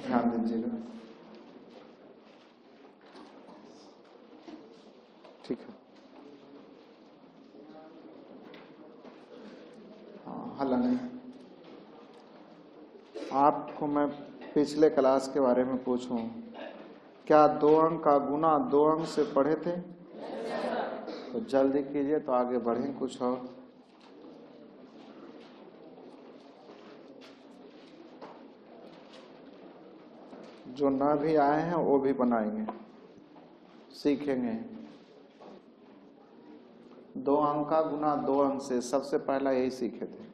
ध्यान दीजिएगा। ठीक है, हाँ, हल नहीं। आपको मैं पिछले क्लास के बारे में पूछूं, क्या 2 अंक का गुना 2 अंक से पढ़े थे? तो जल्दी कीजिए तो आगे बढ़ें कुछ और। जो ना भी आए हैं वो भी बनाएंगे, सीखेंगे। 2 अंक का गुना 2 अंक से सबसे पहला यही सीखे थे।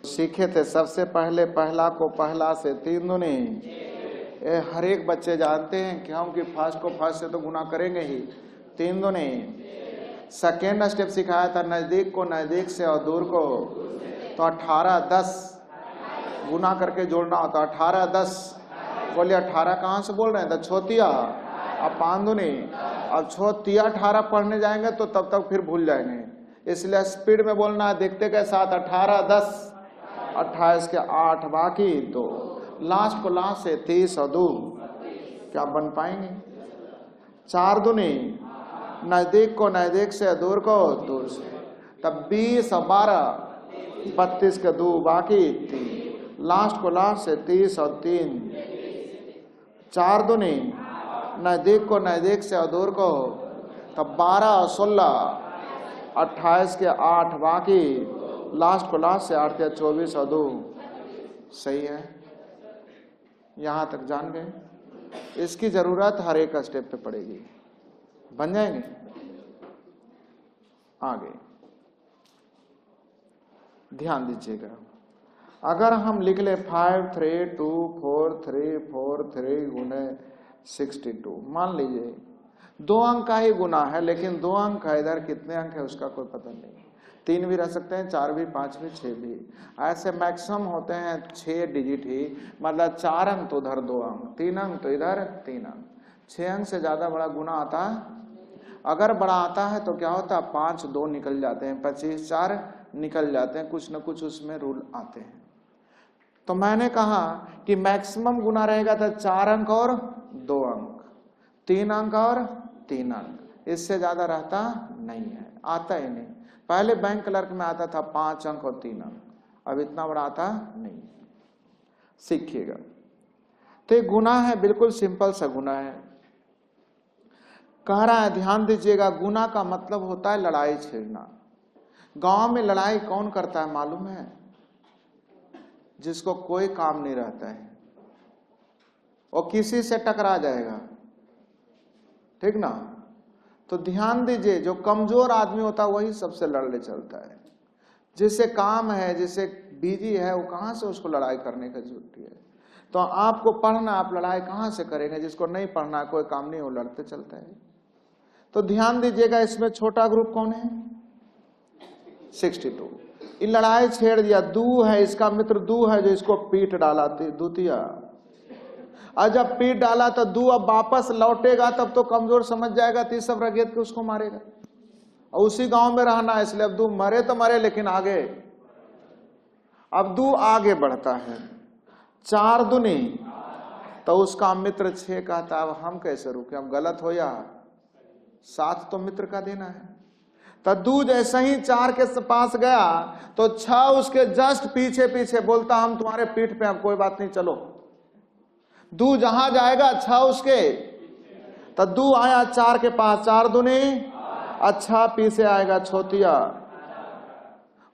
सीखे थे सबसे पहले पहला को पहला से 3 दूनी। हर एक बच्चे जानते हैं कि हम कि फर्स्ट को फर्स्ट से तो गुना करेंगे ही, 3 दूनी। सेकेंड स्टेप सिखाया था नजदीक को नजदीक से और दूर को, तो 18 10 गुना करके जोड़ना होता। 18 10 बोलिए 18 कहाँ से बोल रहे हैं? तो छोतिया, अब 5 दूनी। अब छोतिया 18 पढ़ने जाएंगे तो तब तक फिर भूल जाएंगे, इसलिए स्पीड में बोलना है। देखते के साथ 18 10 28 के 8 बाकी, तो लास्ट को लास्ट से 30 और 2 क्या बन पाएंगे? 4 दूनी नजदीक को नजदीक से दूर को दूर से, तब 20 और 12 32 के 2 बाकी 3, लास्ट को लास्ट से 30 और 3। 4 दूनी नजदीक को नजदीक से दूर को, तब 12 और 16 28 के 8 बाकी, लास्ट को लास्ट से 8 24 और 2। सही है, यहां तक जान गए। इसकी जरूरत हर एक स्टेप पे पड़ेगी, बन जाएंगे। आगे ध्यान दीजिएगा, अगर हम लिख ले 5 3 2 4 3 4 3 गुने 62, मान लीजिए 2 अंक का ही गुना है, लेकिन 2 अंक है, इधर कितने अंक है उसका कोई पता नहीं। 3 भी रह सकते हैं, 4 भी, 5 भी, 6 भी, ऐसे मैक्सिमम होते हैं 6 डिजिट ही। मतलब 4 अंक तो उधर 2 अंक, 3 अंक तो इधर 3 अंक। 6 अंक से ज्यादा बड़ा गुना आता है? अगर बड़ा आता है तो क्या होता है? 5 2 निकल जाते हैं, 25 4 निकल जाते हैं, कुछ न कुछ उसमें रूल आते हैं। तो मैंने कहा कि मैक्सिमम गुना रहेगा तो 4 अंक और 2 अंक, 3 अंक और 3 अंक, इससे ज्यादा रहता नहीं है, आता ही नहीं। पहले बैंक क्लर्क में आता था 5 अंक और 3 अंक, अब इतना बड़ा आता नहीं। सीखिएगा। तो ये गुना है, बिल्कुल सिंपल सा गुना है। कह रहा है, ध्यान दीजिएगा, गुना का मतलब होता है लड़ाई छेड़ना। गांव में लड़ाई कौन करता है मालूम है? जिसको कोई काम नहीं रहता है, वो किसी से टकरा जाएगा, ठीक ना? तो ध्यान दीजिए, जो कमजोर आदमी होता है वही सबसे लड़ने चलता है। जिसे काम है, जिसे बिजी है, वो कहां से उसको लड़ाई करने की जरूरत है? तो आपको पढ़ना, आप लड़ाई कहां से करेंगे? जिसको नहीं पढ़ना, कोई काम नहीं, वो लड़ते चलता है। तो ध्यान दीजिएगा, इसमें छोटा ग्रुप कौन है? 62। ये लड़ाई छेड़ दिया, 2 है, इसका मित्र 2 है जो इसको पीट डाला द्वितीय। और जब पीट डाला तो 2 अब वापस लौटेगा, तब तो कमजोर समझ जाएगा, तो सब रगेत के उसको मारेगा। और उसी गांव में रहना है, इसलिए अब 2 मरे तो मरे, लेकिन आगे, अब 2 आगे बढ़ता है। 4 दूनी, तो उसका मित्र 6 कहता है, अब हम कैसे रुके? अब गलत हो या साथ तो मित्र का देना है। तो 2 जैसे ही 4 के पास गया तो 6 उसके जस्ट पीछे पीछे बोलता, हम तुम्हारे पीठ पे, अब कोई बात नहीं, चलो। 2 जहां जाएगा 6 उसके, तो 2 आया 4 के पास, 4 दूनी, अच्छा पीछे आएगा छोतिया,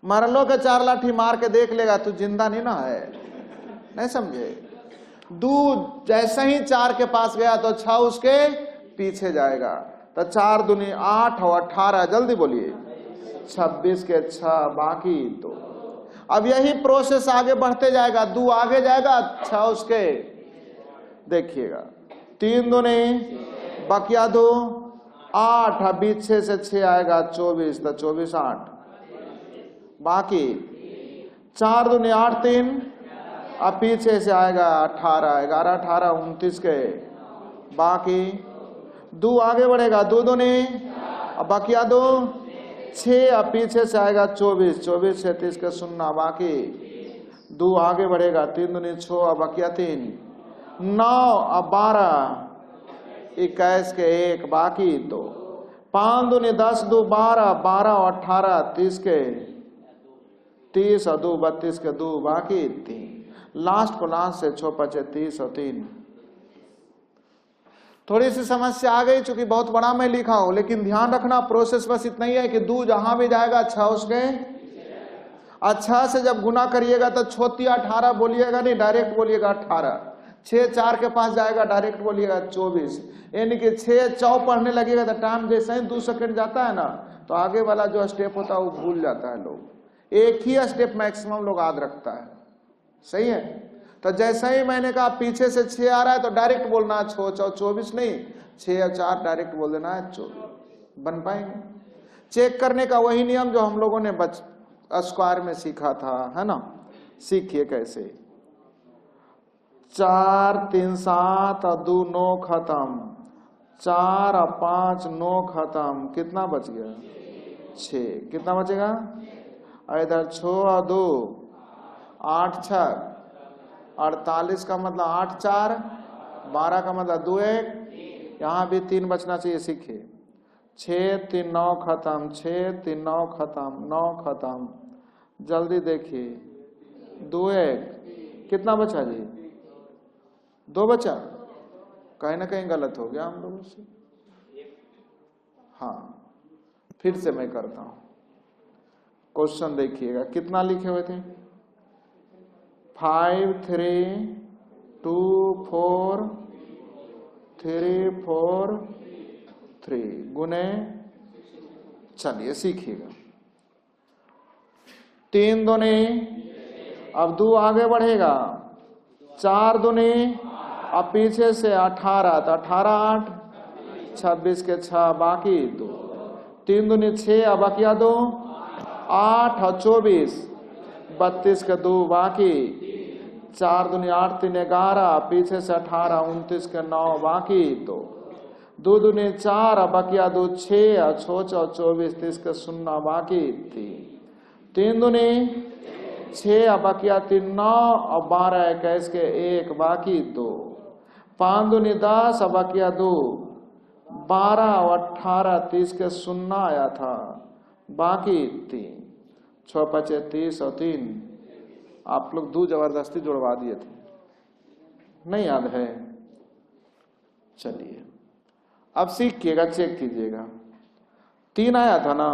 मर लो के 4 लाठी मार के देख लेगा, तू जिंदा नहीं ना है, नहीं समझे? 2 जैसे ही 4 के पास गया तो 6 उसके पीछे जाएगा, तो 4 दूनी 8 और 18, जल्दी बोलिए, 26 के 6 बाकी 2। अब यही प्रोसेस आगे बढ़ते जाएगा, 2 आगे जाएगा, 6 उसके, देखिएगा, 3 दूनी बकिया 2 8, अभी 6 से 6 आएगा 24, तो 24 8 बाकी, 4 दूनी 8 3, अब पीछे से आएगा 18, 11 18 29 के बाकी दो आगे बढ़ेगा, दो दूनी, अब बकिया दो 6, अब पीछे से आएगा 24, 24 से 30 के सुनना, बाकी दो आगे बढ़ेगा, 3 दूनी 6, अब बकिया 3, 9, अब 12, 21 के 1, बाकी 2, 5 दूनी 10, 2 12, 12 और 18, 30 के 30 और 2 32 के 2, बाकी 3, लास्ट को लास्ट से 6 5 30 और 3। थोड़ी सी समस्या आ गई, चूंकि बहुत बड़ा मैं लिखा हूं, लेकिन ध्यान रखना प्रोसेस बस इतना ही है कि 2 जहां भी जाएगा 6 उसके, अच्छा से जब गुना करिएगा तो 6 18 बोलिएगा नहीं, डायरेक्ट बोलिएगा 18, 6 4 के पास जाएगा डायरेक्ट बोलिएगा 24, यानी कि 6 4 पढ़ने लगेगा तो टाइम जैसे ही 2 सेकंड जाता है ना, तो आगे वाला जो स्टेप होता है वो भूल जाता है लोग, एक ही स्टेप मैक्सिमम लोग याद रखता है। सही है, तो जैसे ही मैंने कहा पीछे से 6 आ रहा है तो डायरेक्ट बोलना है 6 4 24 नहीं, 6 और 4 डायरेक्ट बोल देना है 24, बन पाएंगे। चेक करने का वही नियम जो हम लोगों ने स्क्वायर में सीखा था, है ना, सीखिए कैसे। 4 3 7 और 2 9 खत्म, 4 और 5 9 खत्म, कितना बच गया 6, कितना बचेगा, और इधर 6 और 2 8 6 48 का मतलब 8 4 12 का मतलब 2 1, यहाँ भी 3 बचना चाहिए, सीखिए। 6 3 9 खत्म, 6 3 9 खत्म, 9 खत्म, जल्दी देखिए, 2 1, कितना बचा जी, 2 बचा, कहीं ना कहीं गलत हो गया हम लोगों से। हाँ, फिर से मैं करता हूं, क्वेश्चन देखिएगा, कितना लिखे हुए थे, 5 3 2 4 3 4 3 गुने, चलिए सीखिएगा, 3 दूनी, अब 2 आगे बढ़ेगा, 4 दूनी, अब पीछे से 18, तो 18 8 26 के 6, बाकी 2, 3 दूनी 6, अब बकिया 2 8 और 24 32 के 2, बाकी 4 दूनी 8 3 11, पीछे से 18 29 के 9, बाकी 2, 2 दूनी 4, अब बकिया 2 6 और 6 और 24 30 के 0, बाकी 3, 3 दूनी 6, अब बकिया 3 9 और 12 21 के 1, बाकी 2, 5 दूनी 10, अब बकिया 2 12 और 18 30 के 0 आया था, बाकी 3, 6 5 30 और 3, आप लोग 2 जबरदस्ती जुड़वा दिए थे, नहीं याद है, चलिए अब सीखिएगा, चेक कीजिएगा, 3 आया था ना,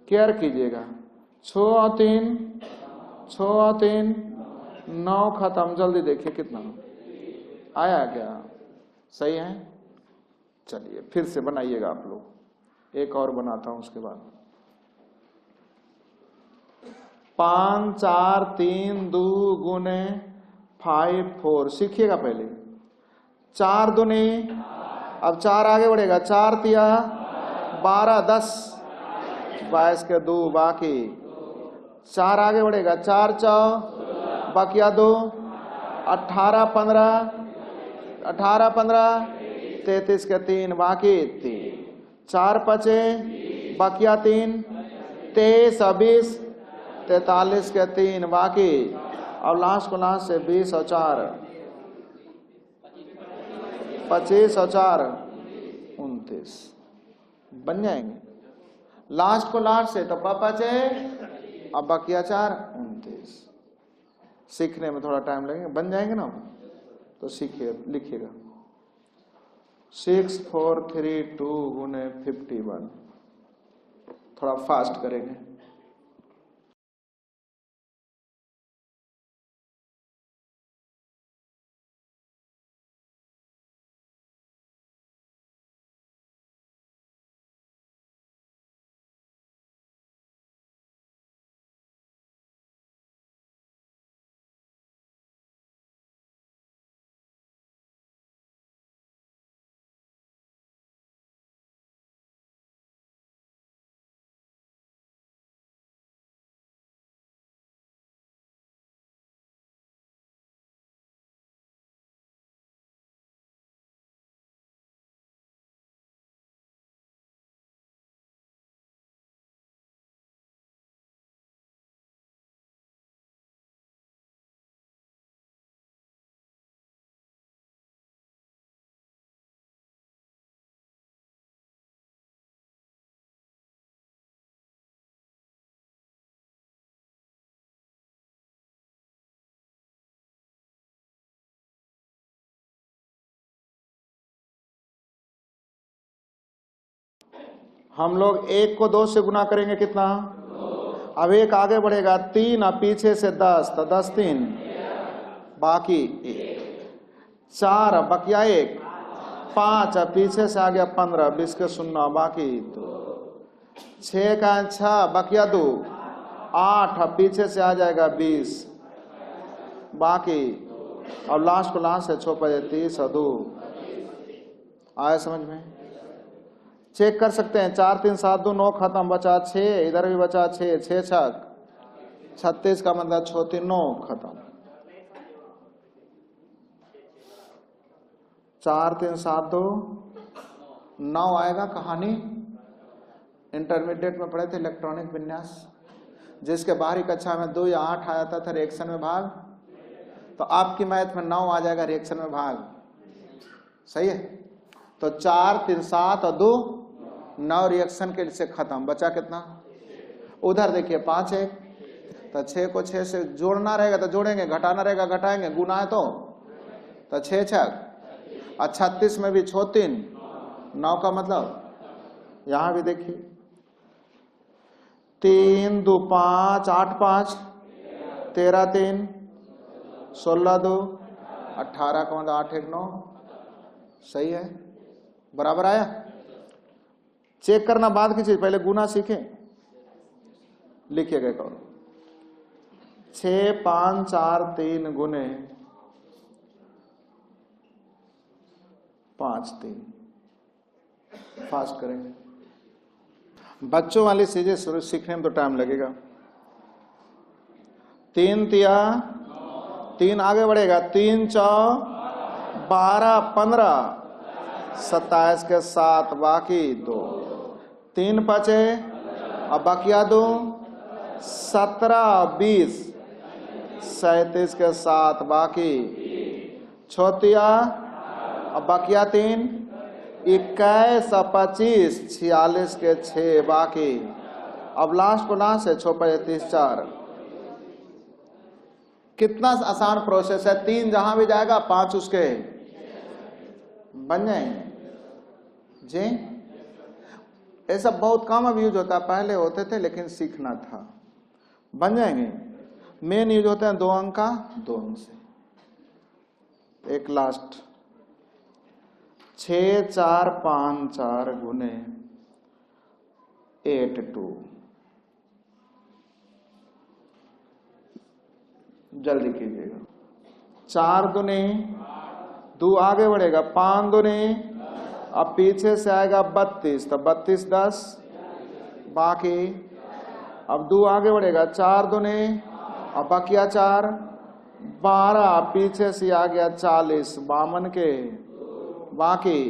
केयर कीजिएगा, 6 और 3 6 और 3 9 खत्म, जल्दी देखिए कितना आया, क्या सही है, चलिए फिर से बनाइएगा आप लोग, एक और बनाता हूं उसके बाद, 5 4 3 2 गुने 5 4, सीखिएगा पहले, 4 दूनी, अब 4 आगे बढ़ेगा, 4 तिया 12 10 22 के 2, बाकी 4 आगे बढ़ेगा, 4 चौ, बाकिया 2 18 15 33 के 3, बाकी 3, 4 5 बाकिया 3 23 और 20 43 के 3, बाकी, और लास्ट को लास्ट से 20 और 4 25 और 4 29, बन जाएंगे, लास्ट को लास्ट से तो पापा चे, अब बाकिया 4 29, सीखने में थोड़ा टाइम लगेगा, बन जाएंगे ना, तो सीखिए, लिखिएगा 6 4 3 2 गुने 51, थोड़ा फास्ट करेंगे। हम लोग 1 को 2 से गुना करेंगे कितना? अब 1 आगे बढ़ेगा 3, अब पीछे से 10, तो 10 3 बाकी 1, 4 अब बकिया 1, 5 अब पीछे से आ गया 15, 20 के 0 बाकी 2, 6 का 6 बकिया 2, 8 अब पीछे से आ जाएगा 20 बाकी, और लास्ट को लास्ट से 6 बजे 30 और 2। आया समझ में? चेक कर सकते हैं। 4 3 7 2 9 खत्म, बचा 6, इधर भी बचा 6, 6 6 36 का मतलब 6 3 9 खत्म। 4 3 7 2 9 आएगा। कहानी इंटरमीडिएट में पढ़े थे, इलेक्ट्रॉनिक विन्यास, जिसके बाहरी कक्षा में 2 या 8 आ जाता था रिएक्शन में भाग, तो आपकी मैथ में 9 आ जाएगा रिएक्शन में भाग। सही है? तो 4 3 7 और 2 9 रिएक्शन के से खत्म। बचा कितना? उधर देखिए 5 1, तो 6 को 6 से जोड़ना रहेगा तो जोड़ेंगे, घटाना रहेगा घटाएंगे, गुना है तो 6 6 और 36 में भी 6 3 9 का मतलब यहां भी देखिए 3 2 5 8 5 13 3 16 2 18 का मतलब 8 1 9। सही है? बराबर आया? चेक करना बाद की चीज, पहले गुना सीखें। लिखिएगा एक और 6 5 4 3 गुने 5 3। फास्ट करेंगे, बच्चों वाली चीजें शुरू सीखने में तो टाइम लगेगा। 3 तिया 3 आगे बढ़ेगा, 3 4 12 15 27 के 7 बाकी 2, 3 5 अब बकिया 2 17 20 37 के 7 बाकी 6 अब बकिया 3 21 और 25 46 के 6 बाकी। अब लास्ट को लास्ट है 6 5 30 4। कितना आसान प्रोसेस है। 3 जहां भी जाएगा 5 उसके बन जाएंगे जी। ऐसा बहुत कम अब यूज होता है, पहले होते थे लेकिन सीखना था। बन जाएंगे। मेन यूज होते हैं 2 अंक का 2 अंक से। एक लास्ट 6 4 5 4 गुने 8 2। जल्दी कीजिएगा। 4 दूने 2 आगे बढ़ेगा, 5 दूने अब पीछे से आएगा 32, तो 32 10 बाकी। अब 2 आगे बढ़ेगा, 4 दूने अब बकिया 4 12 पीछे से आ गया 40 52 के बाकी।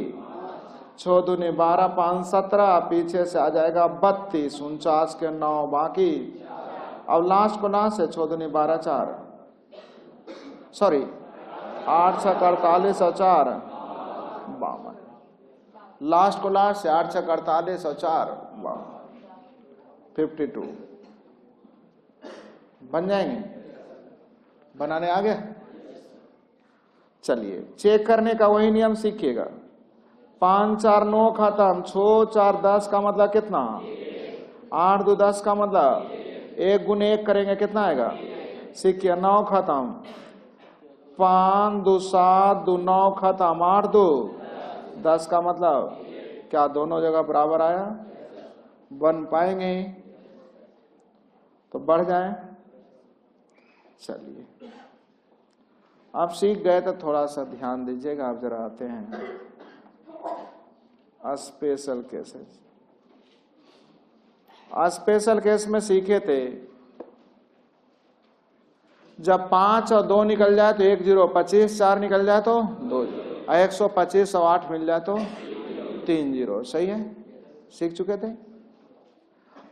6 दूने 12 5 17 पीछे से आ जाएगा 32 49 के 9 बाकी। अब लास्ट को लास्ट है 6 दूने 12 4 सॉरी 8 6 48 और 4 52। लास्ट को लास्ट से 8 6 48 और 4 52 बन जाएंगे। बनाने आ गया। चलिए चेक करने का वही नियम सीखिएगा। 5 4 9 खत्म, 6 4 10 का मतलब कितना? 8 2 10 का मतलब 1 गुने 1 करेंगे कितना आएगा? सीखिए। 9 खत्म, 5 2 7 2 9 खत्म, 8 2 10 का मतलब क्या दोनों जगह बराबर आया? बन पाएंगे तो बढ़ जाए। चलिए आप सीख गए तो थोड़ा सा ध्यान दीजिएगा। आप जरा आते हैं स्पेशल केसेस। स्पेशल केस में सीखे थे जब 5 और 2 निकल जाए तो 1 0, 25 4 निकल जाए तो 2 0, 125 और 8 मिल जाए तो 3 0। सही है? सीख चुके थे।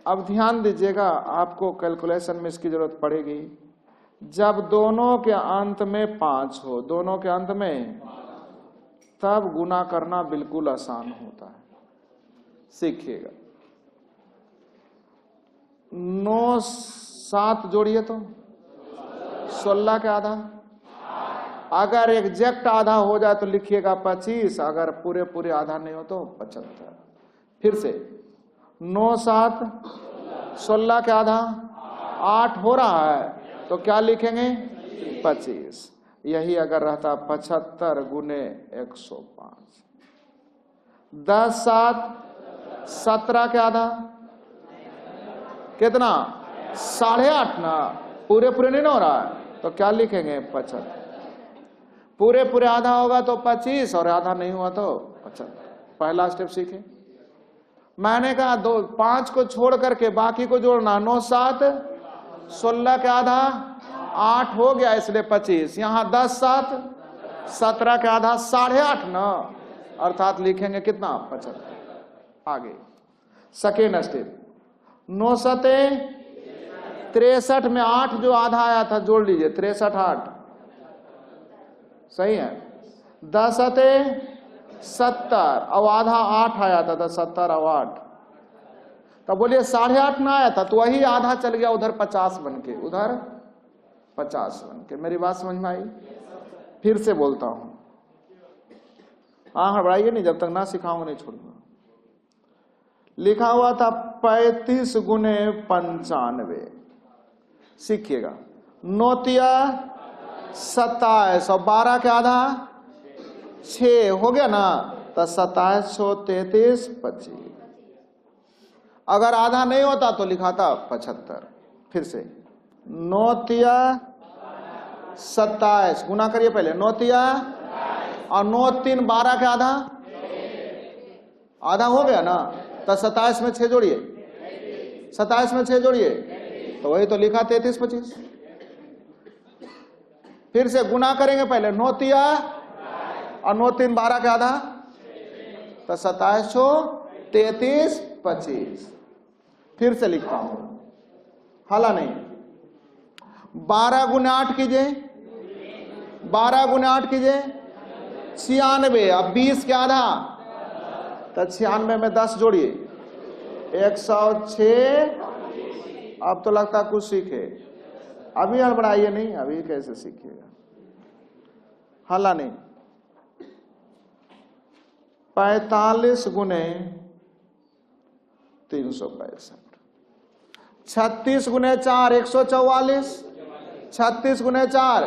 अब ध्यान दीजिएगा, आपको कैलकुलेशन में इसकी जरूरत पड़ेगी। जब दोनों के अंत में 5 हो, दोनों के अंत में, तब गुना करना बिल्कुल आसान होता है। सीखिएगा। 9 7 जोड़िए तो 16 के आधा। अगर एग्जैक्ट आधा हो जाए तो लिखिएगा 25, अगर पूरे पूरे आधा नहीं हो तो 75। फिर से 9 7 16 के आधा 8 हो रहा है, तो क्या लिखेंगे 25। यही अगर रहता 75 गुने 105। 10 7 17 के आधा कितना 8.5 ना, पूरे पूरे नहीं ना हो रहा है, तो क्या लिखेंगे 75। पूरे पूरे आधा होगा तो 25 और आधा नहीं हुआ तो 75। पहला स्टेप सीखे। मैंने कहा 5 को छोड़ करके बाकी को जोड़ना। 9 7 16 के आधा 8 हो गया, इसलिए 25। यहां 10 7 17 के आधा 8.5 ना, अर्थात लिखेंगे कितना 75। आगे सेकेंड स्टेप। 9 7 63 में 8 जो आधा आया था जोड़ लीजिए, 63 8 सही है। 10 7 70 और आधा 8 आया था, 70 और 8, तब बोलिए 8.5 ना आया था तो वही आधा चल गया उधर 50 बन के, उधर 50 बन के। मेरी बात समझ में आई? फिर से बोलता हूं, हाँ हड़बड़ाइए नहीं, जब तक ना सिखाऊंगा नहीं छोड़ूंगा। लिखा हुआ था 35 गुने 95, सीखिएगा। 9 तिया 27 और 12 के आधा 6 हो गया ना, तो 27 33 25। अगर आधा नहीं होता तो लिखा था 75। फिर से 9 तिया 27 गुना करिए पहले, 9 तिया और 9 3 12 के आधा, आधा हो गया ना, तो 27 में 6 जोड़िए, 27 में 6 जोड़िए, तो वही तो लिखा 33 25। फिर से गुना करेंगे पहले, 9 तिया और 9 3 12 के आधा, तो 27 33 25। फिर से लिखता हूं, हाला नहीं। 12 गुने 8 कीजिए, 12 गुने 8 कीजिए 96। अब 20 के आधा, तो 96 में 10 जोड़िए, 106। अब तो लगता कुछ सीखे, अभी हड़बड़ाइए नहीं, अभी कैसे सीखिएगा, हाला नहीं। 45 गुने 365, 36 गुने 4 144, 36 गुने 4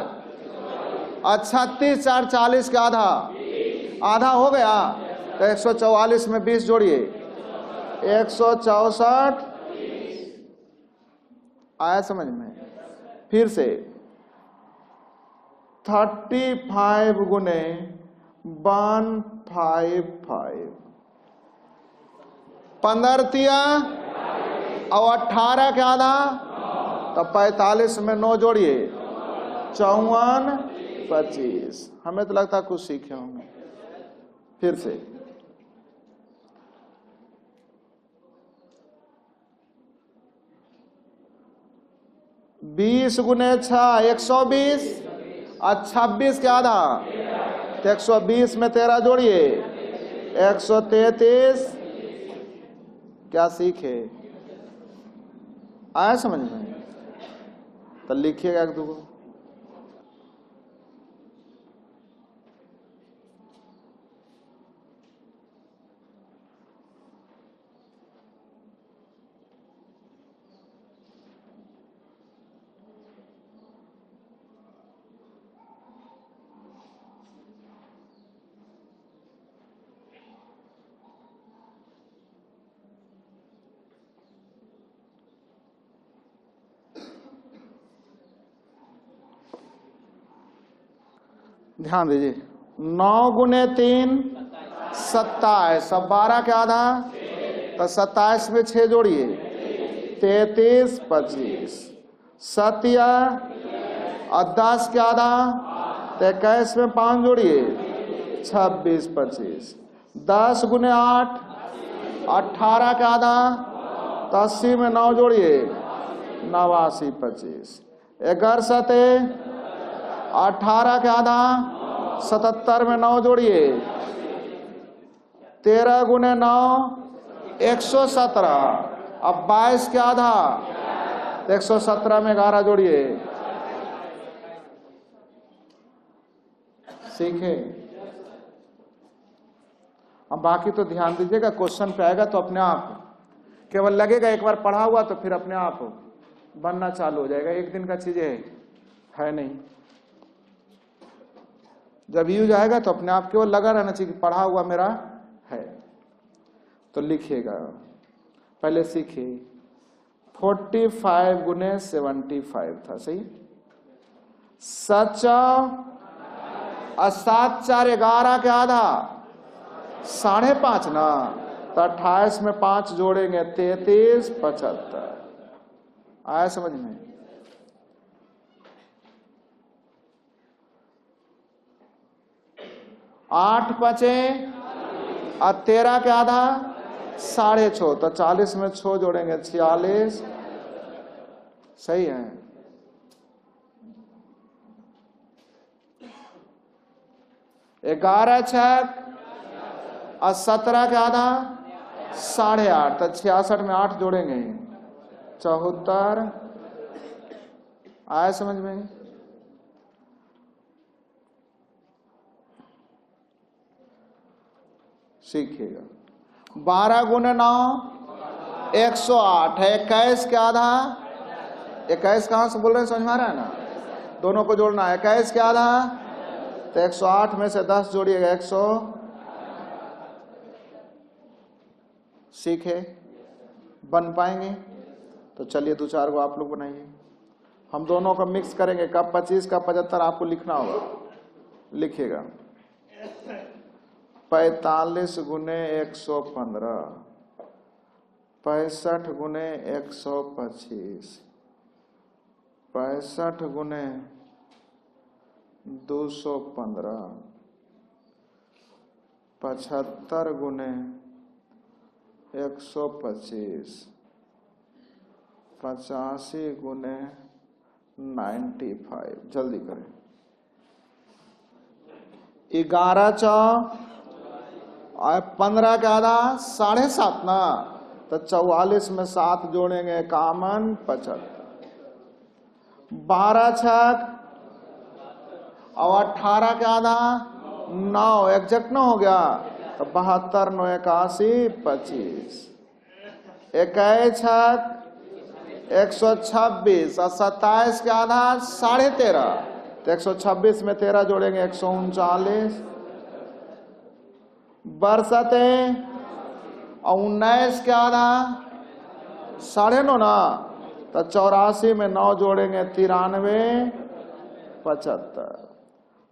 और 36 4 40 के आधा, आधा हो गया, तो 144 में 20 जोड़िए, 164। आया समझ में? फिर से 35 गुने 155, 15 तिया और 18 के आधा, तो 45 में 9 जोड़िए, 54 25। हमें तो लगता कुछ सीखे होंगे। फिर से 20 गुने 6 120 और 26 के आधा, तो 120 में 13 जोड़िए, 133। क्या सीखे? आया समझ में? तो लिखिएगा एक दो। ध्यान दीजिए, 9 गुने 3 27 और 12 के आधा, तो 27 में 6 जोड़िए, 33 25। 7 और 10 के आधा, तो 21 में 5 जोड़िए, 26 25। 10 गुने 8 18 के आधा, तो 80 में 9 जोड़िए, 89 25। 11 7 18 के आधा, 77 में 9 जोड़िए, 13 गुने 9 117। अब 22 के आधा, 117 में 11 जोड़िए। सीखे? अब बाकी तो ध्यान दीजिएगा, क्वेश्चन पे आएगा तो अपने आप केवल लगेगा एक बार पढ़ा हुआ तो फिर अपने आप बनना चालू हो जाएगा। एक दिन का चीज है नहीं। जब यूज आएगा तो अपने आप केवल लगा रहना चाहिए कि पढ़ा हुआ मेरा है। तो लिखिएगा, पहले सीखिए। 45 गुने 75 था, सही। सच 7 4 11 के आधा 5.5 ना, तो 28 में 5 जोड़ेंगे 33 75। आया समझ में? 8 5 और 13 के आधा 6.5, तो 40 में 6 जोड़ेंगे 46। सही है। 11 6 और 17 के आधा 8.5, तो 66 में 8 जोड़ेंगे 74। आया समझ में? सीखिएगा। 12 गुने 9 108 है। 21 के आधा 21 कहां से बोल रहे हैं, समझ में आ रहा है ना? दोनों को जोड़ना है। 21 के आधा तो 108 में से 10 जोड़िएगा 100। सीखे? बन पाएंगे? तो चलिए 2-4 को आप लोग बनाइए। हम दोनों का मिक्स करेंगे। कब 25 का 75 आपको लिखना होगा। लिखिएगा। 45 गुने 115, 65 गुने 125, 65 गुने 215, 75 गुने 125, 85 गुने 95। जल्दी करें। 11 4 और 15 का आधा 7.5 ना, तो 44 में 7 जोड़ेंगे कामन 75। 12 6 और 18 का आधा 9 एग्जैक्ट ना हो गया, तो 72 9 81 25। 21 6 126 और 27 के आधा 13.5, तो 126 में 13 जोड़ेंगे 139। बरसते और 19 के आधा 9.5 ना, तो 84 में 9 जोड़ेंगे 93 75।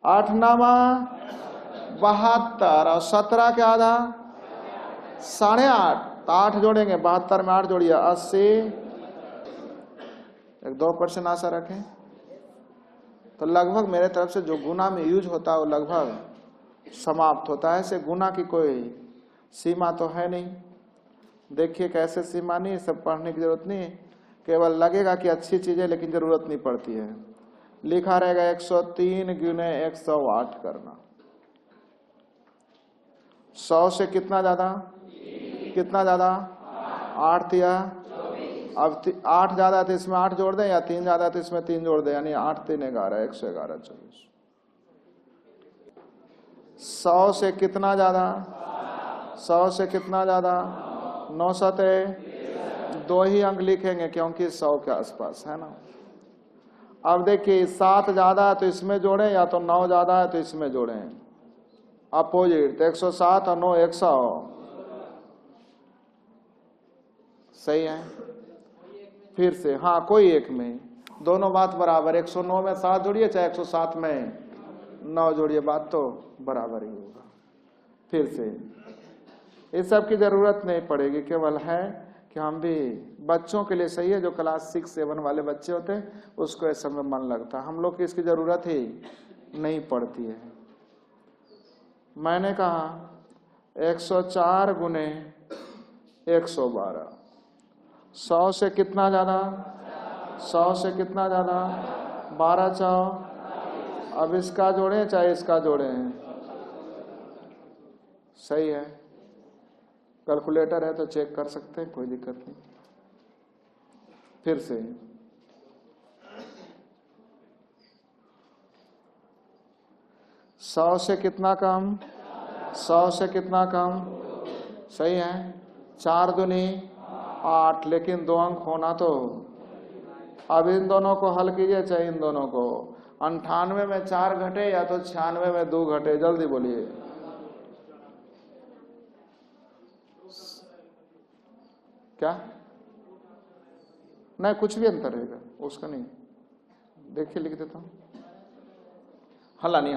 8 9 72 और 17 के आधा 8.5, तो 8 जोड़ेंगे 72 में 8 जोड़िए 80। 2% आशा रखें। तो लगभग मेरे तरफ से जो गुना में यूज होता है वो लगभग समाप्त होता है। से गुना की कोई सीमा तो है नहीं। देखिए कैसे सीमा नहीं, सब पढ़ने की जरूरत नहीं, केवल लगेगा कि अच्छी चीज है लेकिन जरूरत नहीं पड़ती है। लिखा रहेगा 103 गुने 108 करना। 100 से कितना ज्यादा, कितना ज्यादा 8 दिया। अब 8 ज्यादा है तो इसमें 8 जोड़ दें, या 3 ज्यादा है तो इसमें 3 जोड़ दें, यानी 8 3 11 111 24। 100 से कितना ज्यादा, 100 से कितना ज्यादा 9 7 2 ही अंक लिखेंगे क्योंकि 100 के आसपास है ना। अब देखिए 7 ज्यादा है तो इसमें जोड़ें, या तो 9 ज्यादा है तो इसमें जोड़ें। अपोजिट, तो 107 और 9 100। सही है। फिर से हाँ, कोई एक में, दोनों बात बराबर। 109 में 7 जोड़िए चाहे 107 में 9 जोड़िए, बात तो बराबर ही होगा। फिर से इस सब की जरूरत नहीं पड़ेगी, केवल है कि हम भी बच्चों के लिए सही है, जो क्लास 6 7 वाले बच्चे होते हैं उसको इस समय मन लगता है। हम लोग की इसकी जरूरत ही नहीं पड़ती है। मैंने कहा 104 गुने 112। 100 से कितना ज्यादा, 100 से कितना ज्यादा 12 4। अब इसका जोड़ें चाहे इसका जोड़ें, सही है। कैलकुलेटर है तो चेक कर सकते हैं, कोई दिक्कत नहीं। फिर से 100 से कितना कम, 100 से कितना कम, सही है। 4 दूनी 8, लेकिन 2 अंक होना तो। अब इन दोनों को हल कीजिए, चाहे इन दोनों को। 98 में 4 घटे या तो 96 में 2 घटे, जल्दी बोलिए। क्या? नहीं, कुछ भी अंतर रहेगा उसका नहीं। देखिए, लिख देता हूं। हला नहीं।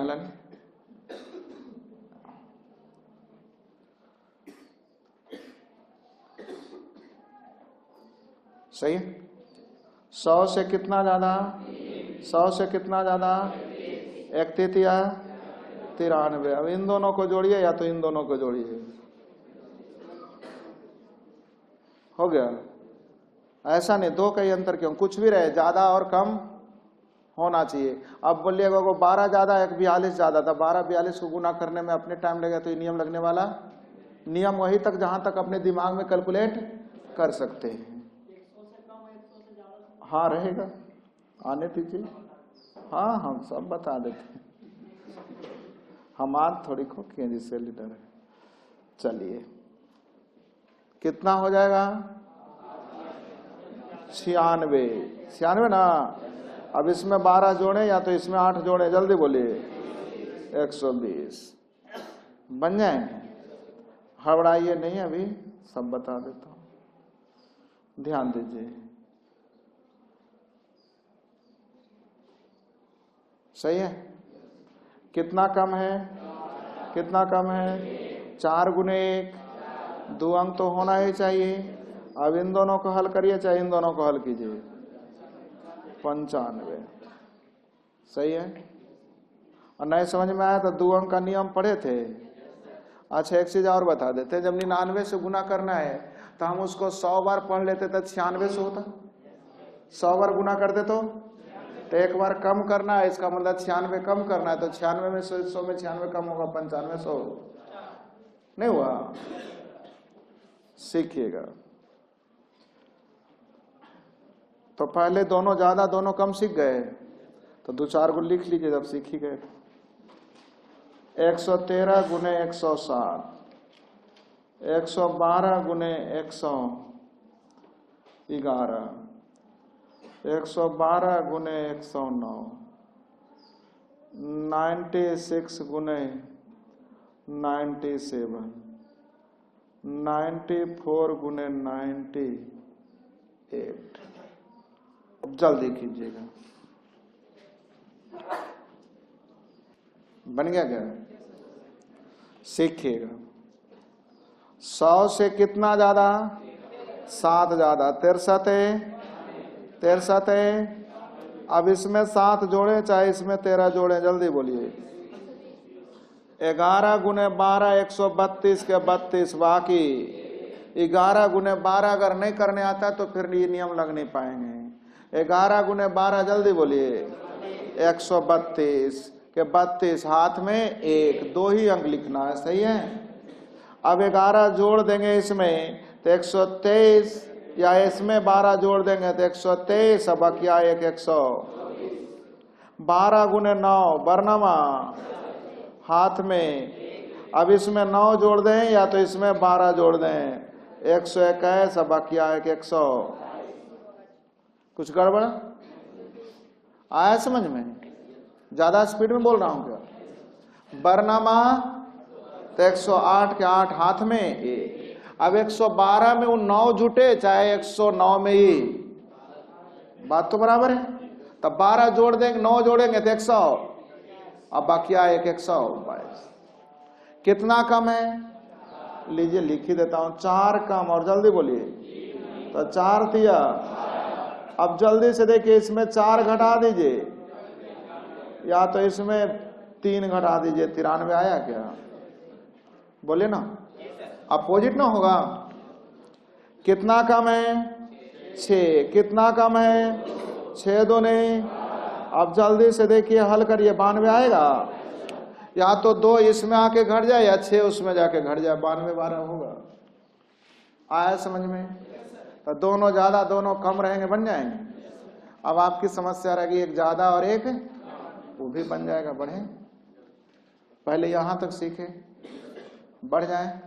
सही है। 100 से कितना ज्यादा? 100 से कितना ज्यादा? 1/3 या 93। अब इन दोनों को जोड़िए या तो इन दोनों को जोड़िए, हो गया। ऐसा नहीं, 2 का ही अंतर क्यों? कुछ भी रहे, ज्यादा और कम होना चाहिए। अब बोलिएगा को 12 ज्यादा 1 42 ज्यादा था, 12 42 को गुना करने में अपने टाइम लगेगा, तो ये नियम लगने वाला। नियम वही तक जहां तक अपने दिमाग में कैलकुलेट कर सकते हैं। हाँ रहेगा, आने दीजिए। हाँ, हम सब बता देते हैं, हम आज थोड़ी खो किए जिससे लीडर है। चलिए, कितना हो जाएगा? 96 ना। अब इसमें 12 जोड़े या तो इसमें 8 जोड़े, जल्दी बोलिए। 120 बन जाएंगे। हड़बड़ाइए नहीं, अभी सब बता देता हूं, ध्यान दीजिए। सही है। कितना कम है? कितना कम है? 4 गुने 1, 2 अंक तो होना ही चाहिए। अब इन दोनों को हल करिए, चाहे इन दोनों को हल कीजिए। 95। सही है। और नहीं समझ में आया तो 2 अंक का नियम पढ़े थे। अच्छा, एक चीज और बता देते, जब 99 से गुना करना है तो हम उसको 100 बार पढ़ लेते तो 96 से होता। 100 बार गुना करते तो 1 बार कम करना है, इसका मतलब 96 कम करना है, तो 96 में 100 में 96 कम होगा 95 100 नहीं हुआ। सीखिएगा। तो पहले दोनों ज्यादा दोनों कम सीख गए, तो 2-4 को लिख लीजिए जब सीख ही गए। 113 गुने 107, 112 गुने 111, 112 गुने 109, 96 गुने 97, 94 गुने 98। जल्दी कीजिएगा। बन गया क्या? सीखिएगा। 100 से कितना ज्यादा? 7 ज्यादा। 63 है। अब इसमें 7 जोड़े चाहे इसमें 13 जोड़े, जल्दी बोलिए। 11 गुने 12 132 के 32 बाकी। 11 गुने 12 अगर नहीं करने आता तो फिर ये नियम लग नहीं पाएंगे। 11 गुने 12, जल्दी बोलिए। 132 के 32, हाथ में 1, 2 ही अंक लिखना है। सही है। अब 11 जोड़ देंगे इसमें तो 123, या इसमें 12 जोड़ देंगे तो 123, अब क्या 100। 12 गुने 9 बरनमा, हाथ में। अब इसमें 9 जोड़ दें या तो इसमें 12 जोड़ दें, 121, अब क्या 100। कुछ गड़बड़ आया समझ में? ज्यादा स्पीड में बोल रहा हूं क्या? बरनामा तो 108 के 8, हाथ में 1। अब 112 में वो 9 जुटे चाहे 109 में ही, बात तो बराबर है। तब 12 जोड़ देंगे, 9 जोड़ेंगे तो 100, अब बाकी 122। कितना कम है? लीजिए लिख ही देता हूं, 4 कम। और जल्दी बोलिए। तो 4 दिया। अब जल्दी से देखिए, इसमें 4 घटा दीजिए या तो इसमें 3 घटा दीजिए। 93 आया क्या? बोले ना, अपोजिट ना होगा। कितना कम है? 6। कितना कम है? 6 दूने। अब जल्दी से देखिए, हल करिए। 92 आएगा, या तो 2 इसमें आके घट जाए या 6 उसमें जाके घट जाए, 92 12 होगा। आया समझ में? तो दोनों ज्यादा दोनों कम रहेंगे, बन जाएंगे। अब आपकी समस्या रहेगी एक ज्यादा और एक, वो भी बन जाएगा। बढ़े, पहले यहां तक सीखे, बढ़ जाए।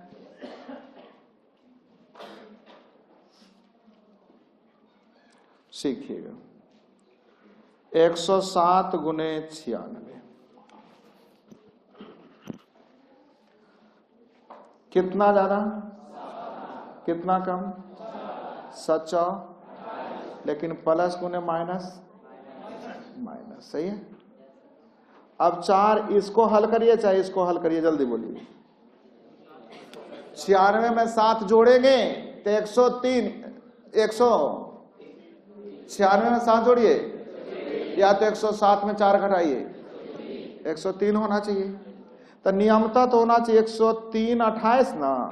सीखिएगा। 107 गुने 96 कितना ज्यादा कितना कम? 7 लेकिन प्लस गुने माइनस माइनस। सही है। अब 4 इसको हल करिए चाहे इसको हल करिए, जल्दी बोलिए। 96 में 7 जोड़ेंगे तो 103, 196 में 7 जोड़िए, या तो 107 में 4 घटाइए, 103 होना चाहिए। तो नियमता तो होना चाहिए 103 28 ना,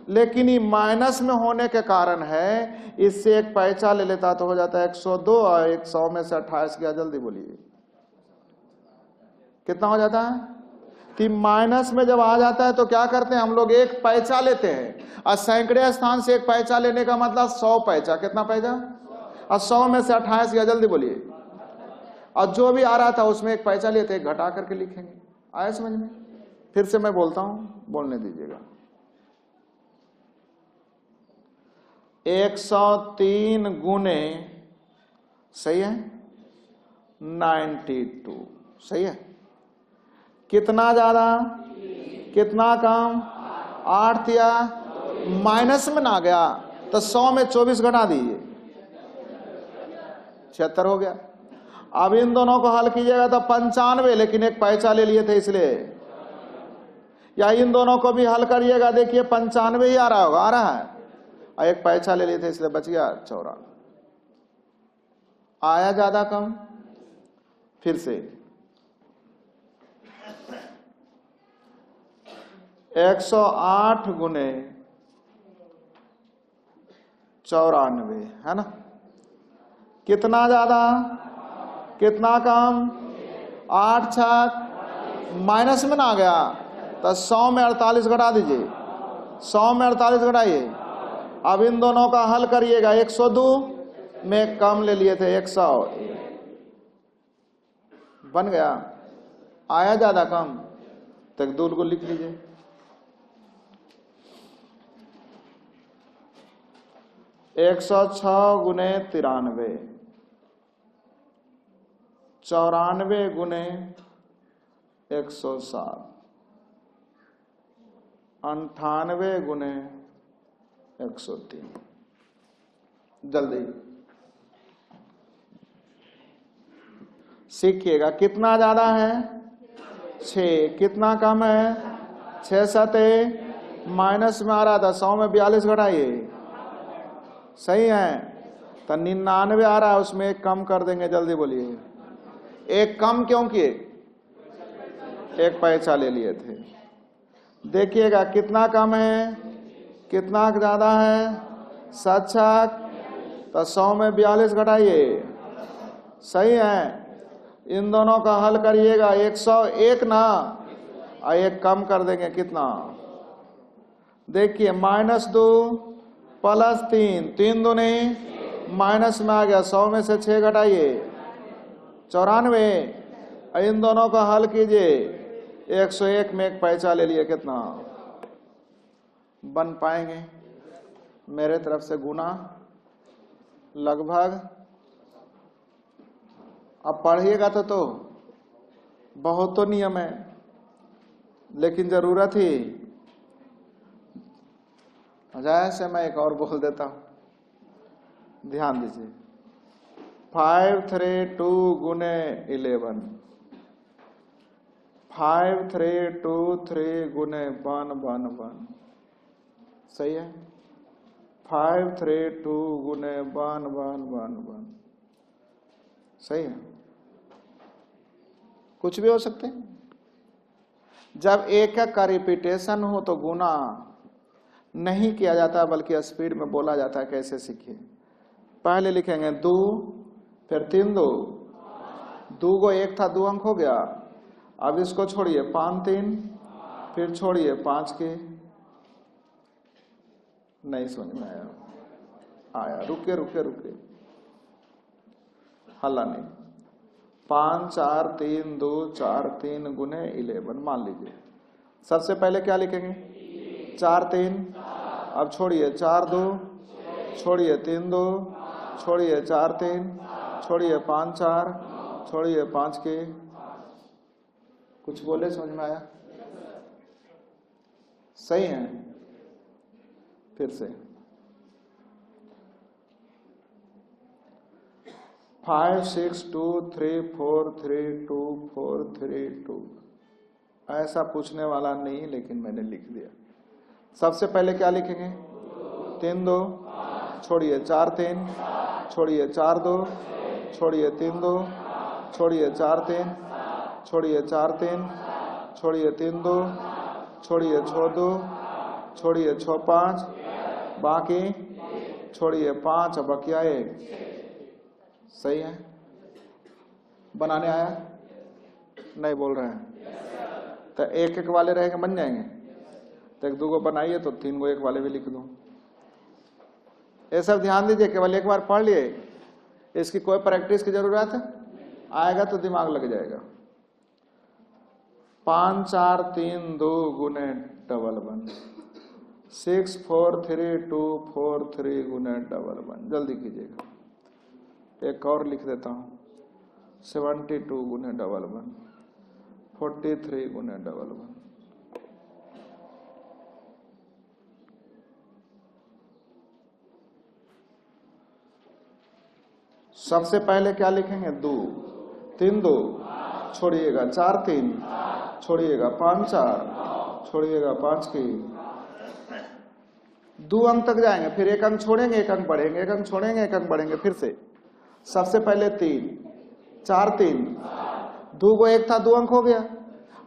लेकिन ये माइनस में होने के कारण है, इससे एक पैसा ले लेता तो हो जाता है 102, और 100 में से 28 गया, जल्दी बोलिए कितना हो जाता है? तो माइनस में जब आ जाता है तो क्या करते हैं हम लोग? एक पैसा लेते हैं, और सैकड़े स्थान से एक पैसा लेने का मतलब 100 पैसा। कितना पैसा? और 100 में से 28 गया, जल्दी बोलिए। और जो भी आ रहा था उसमें एक पैसा लेते, एक घटा करके लिखेंगे। आया समझ में? फिर से मैं बोलता हूं, बोलने दीजिएगा। 103 गुने, सही है, 92। सही है। कितना ज्यादा कितना कम? 8 या माइनस में ना गया तो 100 में 24 घटा दीजिए, 76 हो गया। अब इन दोनों को हल कीजिएगा तो 95, लेकिन एक पैसा ले लिए थे इसलिए। या इन दोनों को भी हल करिएगा, देखिए 95 ही आ रहा होगा, आ रहा है, और एक पैसा ले लिए थे इसलिए बच गया 94। आया ज्यादा कम? फिर से 108 गुने 94 है ना। कितना ज्यादा कितना कम? 8 छक माइनस में ना आ गया तो 100 में 48 घटा दीजिए, 100 में 48 घटाइए। अब इन दोनों का हल करिएगा, 102 में कम ले लिए थे 100, बन गया। आया ज्यादा कम? तो एक दूर को लिख लीजिए। 106 गुने 93, 94 गुने 107, 98 गुने 103। जल्दी सीखिएगा। कितना ज्यादा है? 6। कितना कम है? 6 7 माइनस में आ रहा था, 100 में 42 घटाइए, सही है। तो 99 आ रहा है, उसमें एक कम कर देंगे, जल्दी बोलिए। एक कम क्यों किए? एक पैसा ले लिए थे। देखिएगा कितना कम है कितना ज्यादा है? 7 छक तो 100 में 42 घटाइए, सही है। इन दोनों का हल करिएगा, 101 ना, और एक कम कर देंगे, कितना? देखिए -2 + 3, 3 दूनी माइनस में आ गया, 100 में से 6 घटाइए, 94। इन दोनों का हल कीजिए, 101 में एक पैसा ले लिए, कितना बन पाएंगे? मेरे तरफ से गुना लगभग। अब पढ़िएगा तो बहुत तो नियम है, लेकिन जरूरत ही जैसे मैं एक और बोल देता हूं, ध्यान दीजिए। 5 3 2 गुने 11, 5 3 2 3 गुने 1 1 1, सही है। 5 3 2 गुने 1 1 1 1, सही है। कुछ भी हो सकते हैं। जब एक का रिपीटेशन हो तो गुना नहीं किया जाता, बल्कि स्पीड में बोला जाता है। कैसे सीखिए? पहले लिखेंगे 2, फिर 3 2, 2 को 1 था, 2 अंक हो गया। अब इसको छोड़िए, 5 3, फिर छोड़िए 5 के, नहीं समझ में आया, रुके रुके रुके, हल्ला नहीं। 5 4 3 2 4 3 गुने 11, मान लीजिए। सबसे पहले क्या लिखेंगे? 4 3, अब छोड़िए 4 2, छोड़िए 3 2, छोड़िए 4 3, छोड़िए 5 4, छोड़िए 5 के। कुछ बोले, समझ में आया? सही है? फिर से 5 6 2 3 4 3 2 4 3 2। ऐसा पूछने वाला नहीं, लेकिन मैंने लिख दिया। सबसे पहले क्या लिखेंगे? 3 2, छोड़िए 4 3, छोड़िए 4 2, छोड़िए 3 2, छोड़िए 4 3, छोड़िए 4 3, छोड़िए 3 2, छोड़िए 6 2, छोड़िए 6 5, बाकी छोड़िए 5, बकिया 1। सही है? बनाने आया? नहीं बोल रहे हैं तो एक एक वाले रहेंगे, बन जाएंगे। तो 1 2 को बनाइए तो 3 को एक वाले भी लिख दूं। ये सब ध्यान दीजिए, केवल एक बार पढ़ लिए, इसकी कोई प्रैक्टिस की जरूरत है? आएगा तो दिमाग लग जाएगा। 5 4 3 2 गुने डबल 1, 6 4 3 2 4 3 गुने डबल 1। जल्दी कीजिएगा। एक और लिख देता हूं, 72 गुने डबल 1, 43 गुने डबल 1। सबसे पहले क्या लिखेंगे? 2 3 2, छोड़िएगा 4 3, छोड़िएगा 5 4, छोड़िएगा 5 की। 2 अंक तक जाएंगे, फिर 1 अंक छोड़ेंगे, 1 अंक बढ़ेंगे, 1 अंक छोड़ेंगे, 1 अंक बढ़ेंगे। फिर से सबसे पहले 3 4 3, 2 को 1 था, 2 अंक हो गया।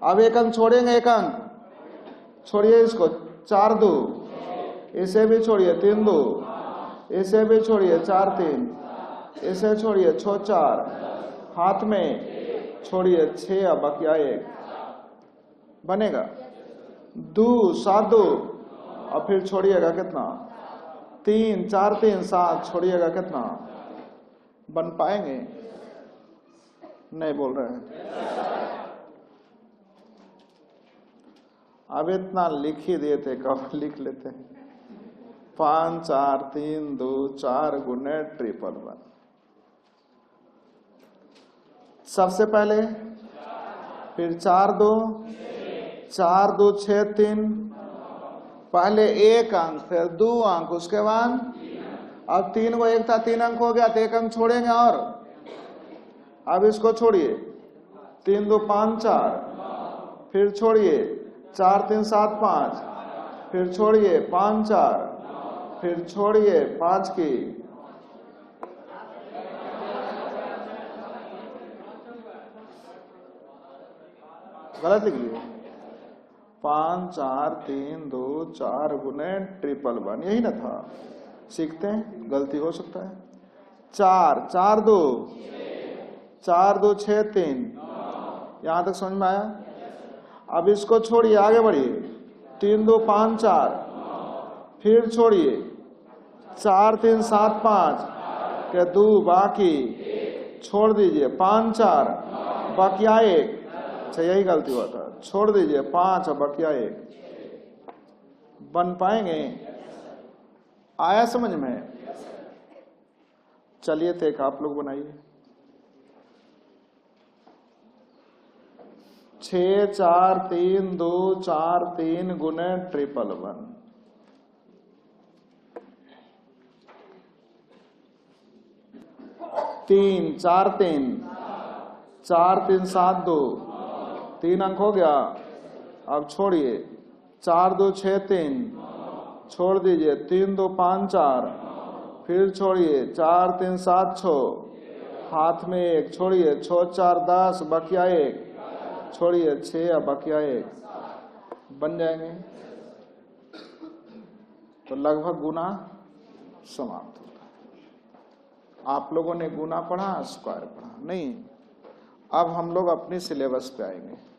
अब 1 अंक छोड़ेंगे, 1 अंक छोड़िए, इसको 4 2, इसे भी छोड़िए 3 2, इसे भी छोड़िए 4 3, इसे छोड़िए 6 4, हाथ में छोड़िए 6, अब बकिया 1 बनेगा। 2 7 2, और फिर छोड़िएगा कितना? 3 4 3 7, छोड़िएगा कितना? बन पाएंगे? नहीं बोल रहे हैं। अब इतना लिख ही दिए थे, कब लिख लेते। 5 4 3 2 4 गुने 111। सबसे पहले फिर 4 2 4 2 6 3, पहले 1 अंक, फिर 2 अंक, उसके बाद अब 3 को 1 था, 3 अंक हो गया तो 1 अंक छोड़ेंगे। और अब इसको छोड़िए, 3 2 5 4, फिर छोड़िए 4 3 7 5, फिर छोड़िए 5 4, फिर छोड़िए 5 की। गलत लिख लिए। 5 4 3 2 4 गुने 111, यही ना था? सीखते हैं, गलती हो सकता है। 4 4 2 4 2 6 3, यहां तक समझ में आया? अब इसको छोड़िए, आगे बढ़िए। 3 2 5 4, फिर छोड़िए 4 3 7 5 के 2, बाकी छोड़ दीजिए 5 4, बकिया 1। अच्छा, यही गलती हुआ था। छोड़ दीजिए 5 और बकिया 1। बन पाएंगे? आया समझ में? चलिए तो एक आप लोग बनाइए। 6 4 3 2 4 3 गुने 111। 3 4 3 4 3 7 2, 3 अंक हो गया। अब छोड़िए 4 2 6 3, छोड़ दीजिए 3 2 5 4, फिर छोड़िए 4 3 7 6, हाथ में 1, छोड़िए 6 4 10, बकिया 1, छोड़िए 6 और बकिया 1। बन जाएंगे? तो लगभग गुना समाप्त होता है। आप लोगों ने गुना पढ़ा, स्क्वायर पढ़ा नहीं। अब हम लोग अपनी सिलेबस पे आएंगे।